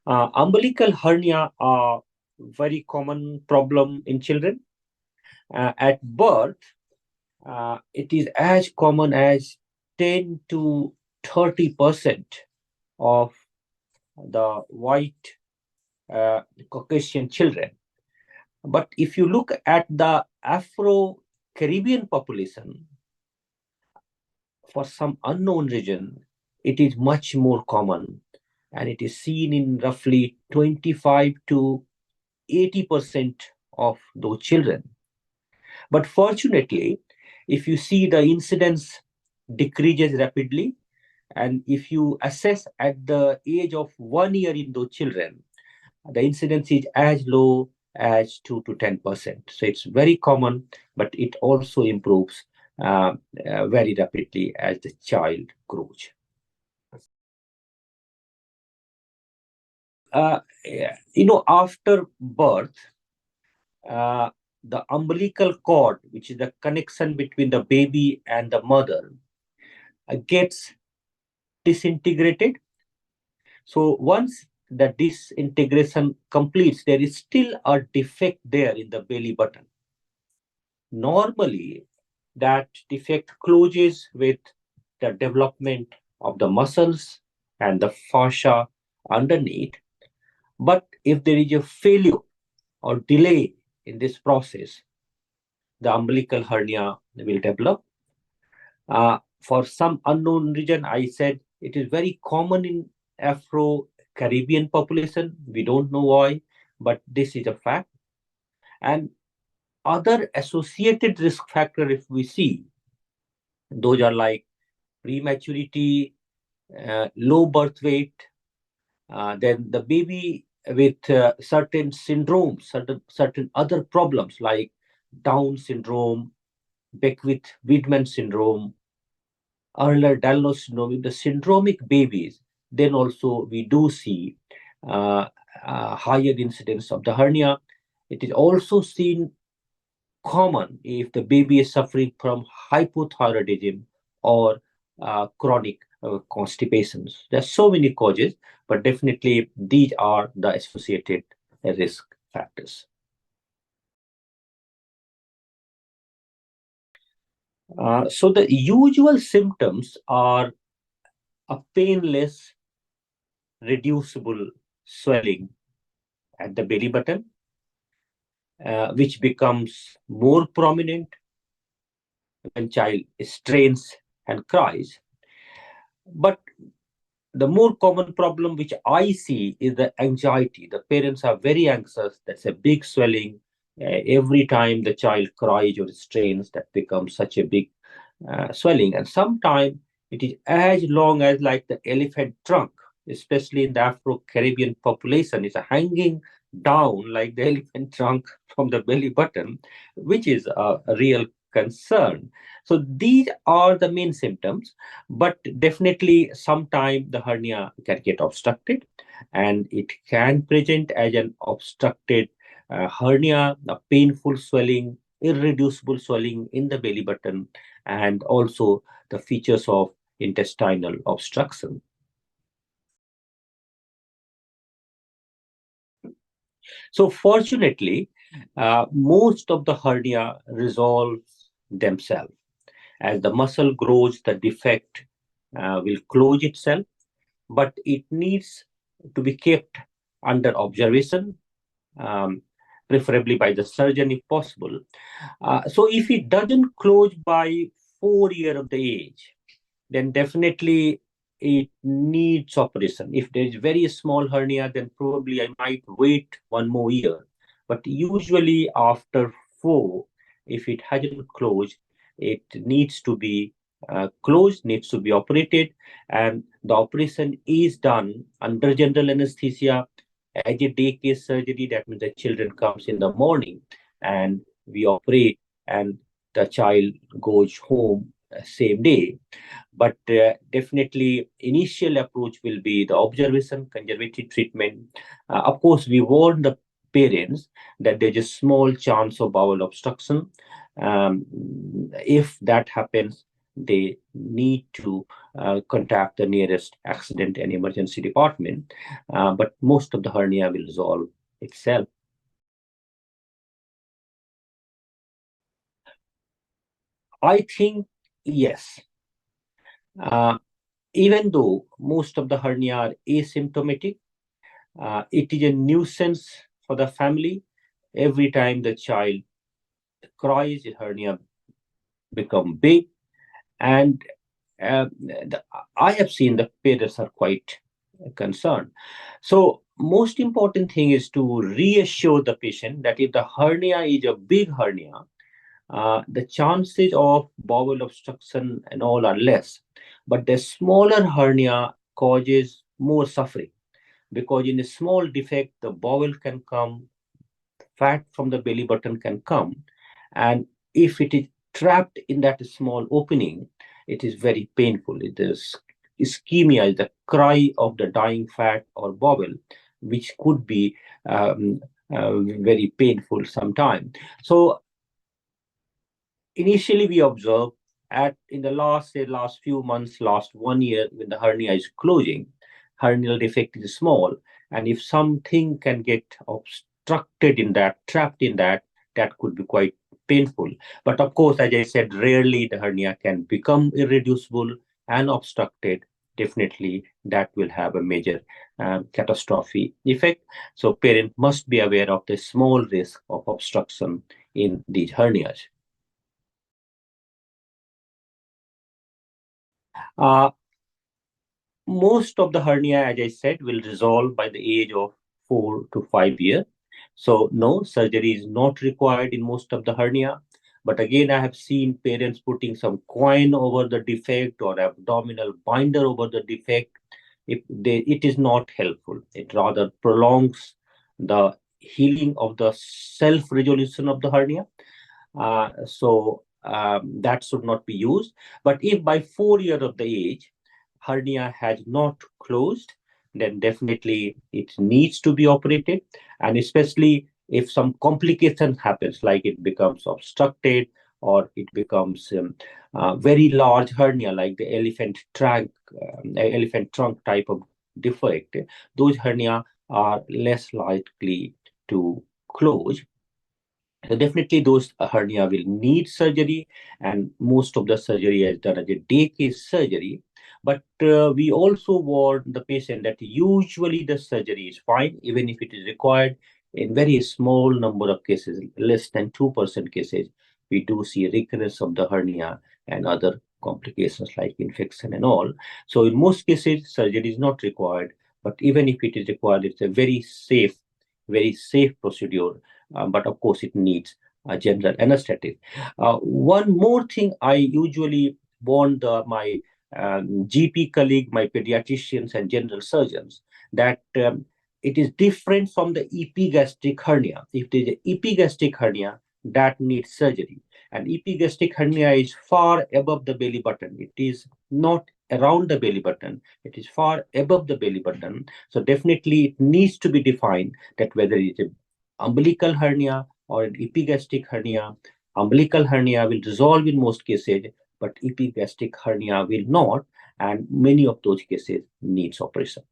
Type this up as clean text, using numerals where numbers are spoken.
Umbilical hernia are very common problem in children. At birth, it is as common as 10 to 30% of the white Caucasian children. But if you look at the Afro-Caribbean population, for some unknown reason, it is much more common, and it is seen in roughly 25 to 80% of those children. But fortunately, if you see the incidence decreases rapidly, and if you assess at the age of 1 year in those children, the incidence is as low as 2 to 10%. So it's very common, but it also improves very rapidly as the child grows. After birth, the umbilical cord, which is the connection between the baby and the mother, gets disintegrated. So once the disintegration completes, there is still a defect there in the belly button. Normally, that defect closes with the development of the muscles and the fascia underneath. But if there is a failure or delay in this process, the umbilical hernia will develop. For some unknown reason, I said it is very common in Afro-Caribbean population. We don't know why, but this is a fact. And other associated risk factor, if we see, those are like prematurity, low birth weight, then the baby with certain syndromes, certain other problems like Down syndrome, Beckwith-Wiedemann syndrome, Ehlers-Danlos syndrome, the syndromic babies, then also we do see higher incidence of the hernia. It is also seen common if the baby is suffering from hypothyroidism or chronic constipations. There are so many causes, but definitely these are the associated risk factors. So the usual symptoms are a painless, reducible swelling at the belly button, which becomes more prominent when child strains and cries. But the more common problem which I see is the anxiety. The parents are very anxious. That's a big swelling. Every time the child cries or strains, that becomes such a big swelling. And sometimes it is as long as like the elephant trunk, especially in the Afro-Caribbean population, is hanging down like the elephant trunk from the belly button, which is a real concern. So these are the main symptoms, but definitely sometime the hernia can get obstructed, and it can present as an obstructed hernia, a painful swelling, irreducible swelling in the belly button, and also the features of intestinal obstruction. So fortunately, most of the hernia resolve themselves. As the muscle grows, the defect will close itself, but it needs to be kept under observation, um, preferably by the surgeon if possible. So if it doesn't close by 4 years of the age, then definitely it needs operation. If there is very small hernia, then probably I might wait 1 more year. But usually after 4, if it hasn't closed, it needs to be closed, needs to be operated, and the operation is done under general anesthesia as a day case surgery. That means the children comes in the morning and we operate, and the child goes home same day. But definitely initial approach will be the observation, conservative treatment. Of course, we warn the parents that there's a small chance of bowel obstruction. If that happens, they need to contact the nearest accident and emergency department. But most of the hernia will resolve itself. I think yes. Uh, Even though most of the hernia are asymptomatic, it is a nuisance for the family. Every time the child cries, the hernia become big, and I have seen the parents are quite concerned. So most important thing is to reassure the patient that if the hernia is a big hernia, the chances of bowel obstruction and all are less. But the smaller hernia causes more suffering because in a small defect, the bowel can come, fat from the belly button can come. And if it is trapped in that small opening, it is very painful. It is ischemia, is the cry of the dying fat or bowel, which could be um, very painful sometimes. So initially we observed at in the last few months, last 1 year, when the hernia is closing, hernial defect is small, and if something can get obstructed in that, trapped in that, that could be quite painful. But of course, as I said, rarely the hernia can become irreducible and obstructed. Definitely that will have a major catastrophe effect. So parent must be aware of the small risk of obstruction in these hernias. Uh, Most of the hernia, as I said, will resolve by the age of 4 to 5 years. So, no, surgery is not required in most of the hernia. But again, I have seen parents putting some coin over the defect or abdominal binder over the defect. It is not helpful. It rather prolongs the healing of the self resolution of the hernia. That should not be used. But if by 4 years of the age, hernia has not closed, then definitely it needs to be operated. And especially if some complication happens, like it becomes obstructed or it becomes very large hernia, like the elephant trunk type of defect, those hernia are less likely to close. So definitely those hernia will need surgery, and most of the surgery is done as a day case surgery. But we also warn the patient that usually the surgery is fine, even if it is required in very small number of cases, less than 2% cases. We do see recurrence of the hernia and other complications like infection and all. So in most cases, surgery is not required. But even if it is required, it's a very safe procedure, but of course it needs a general anesthetic. One more thing I usually warn my GP colleague, my pediatricians and general surgeons, that it is different from the epigastric hernia. If there is an epigastric hernia, that needs surgery. And epigastric hernia is far above the belly button. It is not around the belly button. It is far above the belly button. So definitely it needs to be defined that whether it's a umbilical hernia or an epigastric hernia. Umbilical hernia will resolve in most cases, but epigastric hernia will not, and many of those cases needs operation.